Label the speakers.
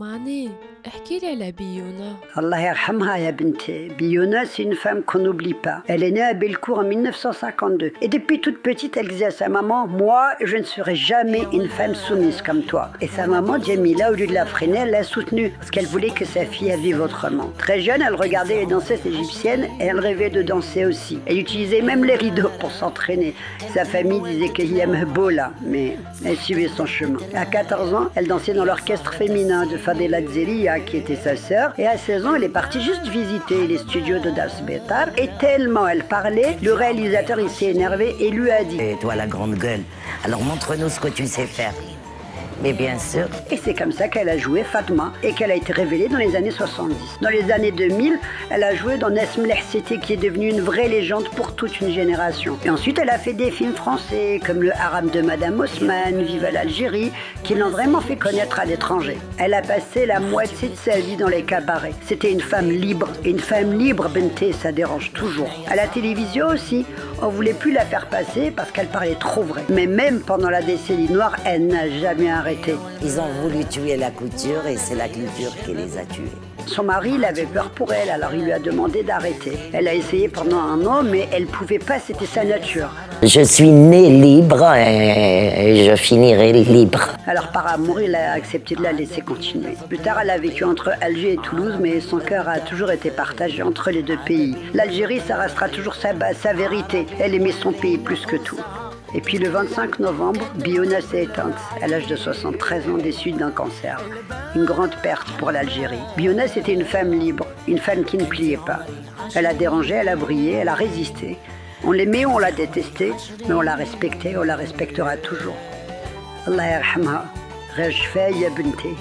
Speaker 1: ماني احكي لي على بيونا.
Speaker 2: Allah yarhamha ya binti. Biona, c'est une femme qu'on n'oublie pas. Elle est née à Bellecour en 1952. Et depuis toute petite, elle disait à sa maman, moi, je ne serai jamais une femme soumise comme toi. Et sa maman, Djemila, au lieu de la freiner, elle l'a soutenue. Parce qu'elle voulait que sa fille elle vive autrement. Très jeune, elle regardait les danseuses égyptiennes et elle rêvait de danser aussi. Elle utilisait même les rideaux pour s'entraîner. Sa famille disait qu'il aimait beau là, mais elle suivait son chemin. À 14 ans, elle dansait dans l'orchestre féminin de Fadela Zelia, qui était sa sœur. Et à 16 ans, elle est partie juste visiter les studios de Das Betar. Et tellement elle parlait, le réalisateur il s'est énervé et lui a dit:
Speaker 3: Et toi la grande gueule, alors montre-nous ce que tu sais faire. Mais bien sûr.
Speaker 2: Et c'est comme ça qu'elle a joué Fatma et qu'elle a été révélée dans les années 70. Dans les années 2000, elle a joué dans Nesm Lehseti qui est devenue une vraie légende pour toute une génération. Et ensuite, elle a fait des films français comme Le Haram de Madame Haussmann, Viva l'Algérie, qui l'ont vraiment fait connaître à l'étranger. Elle a passé la moitié de sa vie dans les cabarets. C'était une femme libre. Et une femme libre, Benté, ça dérange toujours. À la télévision aussi, on voulait plus la faire passer parce qu'elle parlait trop vrai. Mais même pendant la décennie noire, elle n'a jamais arrêté.
Speaker 3: Ils ont voulu tuer la couture et c'est la culture qui les a tués.
Speaker 2: Son mari, il avait peur pour elle, alors il lui a demandé d'arrêter. Elle a essayé pendant un an, mais elle pouvait pas, c'était sa nature.
Speaker 3: Je suis née libre et je finirai libre.
Speaker 2: Alors par amour, il a accepté de la laisser continuer. Plus tard, elle a vécu entre Alger et Toulouse, mais son cœur a toujours été partagé entre les deux pays. L'Algérie, ça restera toujours sa base, sa vérité. Elle aimait son pays plus que tout. Et puis le 25 novembre, Biona s'est éteinte à l'âge de 73 ans des suites d'un cancer. Une grande perte pour l'Algérie. Biona, c'était une femme libre, une femme qui ne pliait pas. Elle a dérangé, elle a brillé, elle a résisté. On l'aimait ou on l'a détesté, mais on l'a respectée, on la respectera toujours. Allah yarhamha, rajfa ya binti.